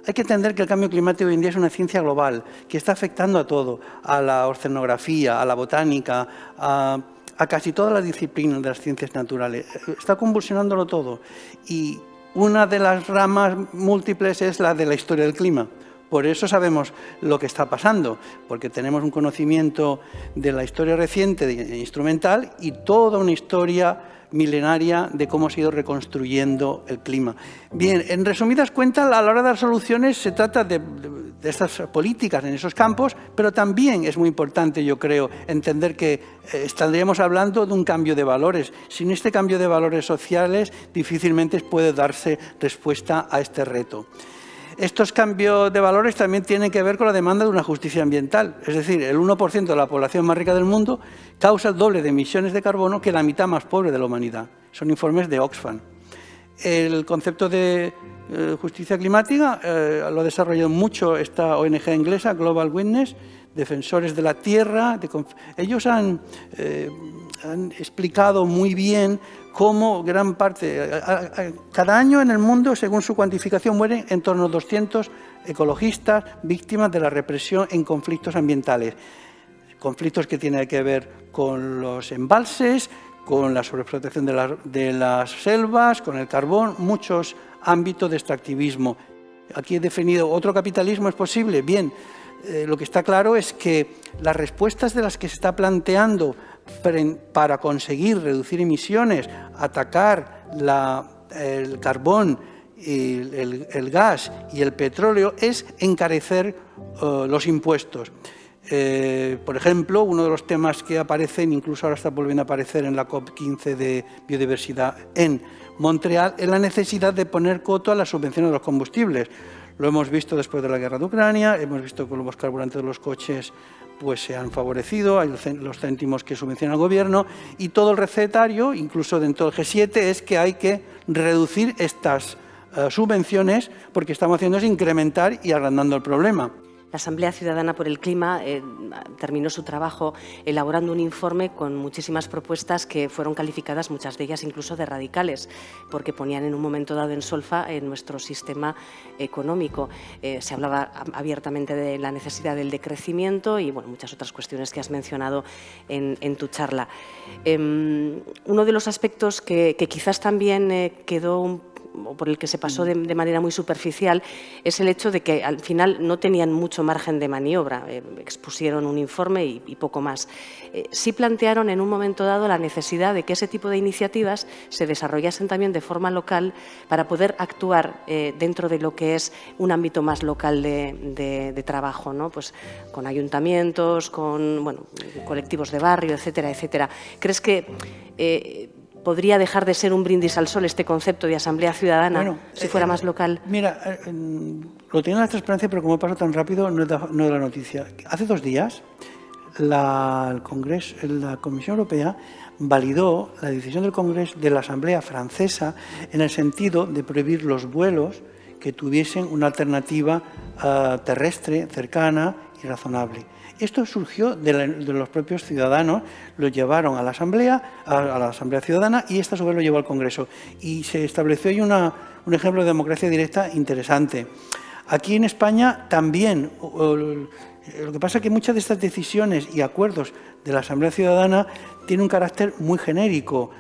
hay que entender que el cambio climático hoy en día es una ciencia global que está afectando a todo, a la oceanografía, a la botánica, a casi todas las disciplinas de las ciencias naturales. Está convulsionándolo todo. Y una de las ramas múltiples es la de la historia del clima. Por eso sabemos lo que está pasando, porque tenemos un conocimiento de la historia reciente instrumental y toda una historia milenaria de cómo se ha ido reconstruyendo el clima. Bien, en resumidas cuentas, a la hora de dar soluciones se trata de estas políticas en esos campos, pero también es muy importante, yo creo, entender que estaríamos hablando de un cambio de valores. Sin este cambio de valores sociales, difícilmente puede darse respuesta a este reto. Estos cambios de valores también tienen que ver con la demanda de una justicia ambiental. Es decir, el 1% de la población más rica del mundo causa el doble de emisiones de carbono que la mitad más pobre de la humanidad. Son informes de Oxfam. El concepto de justicia climática lo ha desarrollado mucho esta ONG inglesa, Global Witness, defensores de la tierra. Ellos han explicado muy bien cómo gran parte, cada año en el mundo, según su cuantificación, mueren en torno a 200 ecologistas víctimas de la represión en conflictos ambientales. Conflictos que tienen que ver con los embalses, con la sobreexplotación de las selvas, con el carbón, muchos ámbitos de extractivismo. Aquí he definido, ¿otro capitalismo es posible? Bien, lo que está claro es que las respuestas de las que se está planteando para conseguir reducir emisiones, atacar el carbón, el gas y el petróleo, es encarecer los impuestos. Por ejemplo, uno de los temas que aparecen, incluso ahora está volviendo a aparecer en la COP15 de biodiversidad en Montreal, es la necesidad de poner coto a las subvenciones de los combustibles. Lo hemos visto después de la guerra de Ucrania, hemos visto que los carburantes de los coches pues se han favorecido, hay los céntimos que subvenciona el gobierno y todo el recetario, incluso dentro del G7, es que hay que reducir estas subvenciones porque estamos haciendo es incrementar y agrandando el problema. La Asamblea Ciudadana por el Clima terminó su trabajo elaborando un informe con muchísimas propuestas que fueron calificadas, muchas de ellas incluso de radicales, porque ponían en un momento dado en solfa nuestro sistema económico. Se hablaba abiertamente de la necesidad del decrecimiento y bueno, muchas otras cuestiones que has mencionado en tu charla. Uno de los aspectos que quizás también quedó o por el que se pasó de manera muy superficial, es el hecho de que al final no tenían mucho margen de maniobra. Expusieron un informe y poco más. Sí plantearon en un momento dado la necesidad de que ese tipo de iniciativas se desarrollasen también de forma local para poder actuar dentro de lo que es un ámbito más local de trabajo, ¿no? Pues con ayuntamientos, con colectivos de barrio, etcétera, etcétera. ¿Crees que podría dejar de ser un brindis al sol este concepto de asamblea ciudadana si fuera más local? Mira, lo tiene la transparencia, pero como pasa tan rápido, no es la noticia. Hace 2 días, la Comisión Europea validó la decisión del Congreso de la Asamblea Francesa en el sentido de prohibir los vuelos que tuviesen una alternativa terrestre, cercana y razonable. Esto surgió de los propios ciudadanos, lo llevaron a la Asamblea Ciudadana y esta a su vez lo llevó al Congreso. Y se estableció ahí un ejemplo de democracia directa interesante. Aquí en España también, lo que pasa es que muchas de estas decisiones y acuerdos de la Asamblea Ciudadana tienen un carácter muy genérico.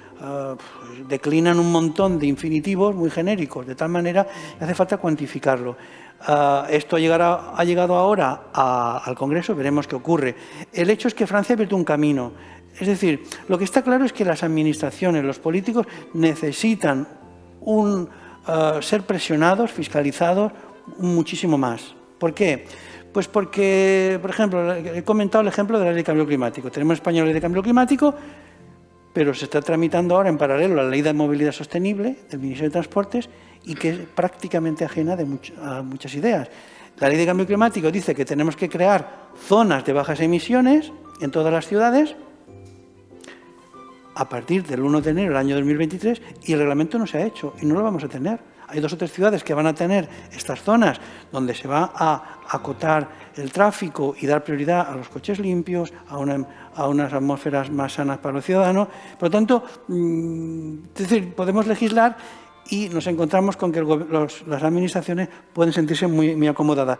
Declinan un montón de infinitivos muy genéricos, de tal manera que hace falta cuantificarlo. Esto ha llegado ahora al Congreso, veremos qué ocurre. El hecho es que Francia ha abierto un camino. Es decir, lo que está claro es que las administraciones, los políticos, necesitan ser presionados, fiscalizados muchísimo más. ¿Por qué? Pues porque, por ejemplo, he comentado el ejemplo de la Ley de Cambio Climático. Tenemos en España la Ley de Cambio Climático, pero se está tramitando ahora en paralelo la Ley de Movilidad Sostenible del Ministerio de Transportes y que es prácticamente ajena a muchas ideas. La Ley de Cambio Climático dice que tenemos que crear zonas de bajas emisiones en todas las ciudades a partir del 1 de enero del año 2023 y el reglamento no se ha hecho y no lo vamos a tener. Hay 2 o 3 ciudades que van a tener estas zonas donde se va a acotar el tráfico y dar prioridad a los coches limpios, a unas atmósferas más sanas para los ciudadanos. Por lo tanto, es decir, podemos legislar y nos encontramos con que las administraciones pueden sentirse muy acomodadas.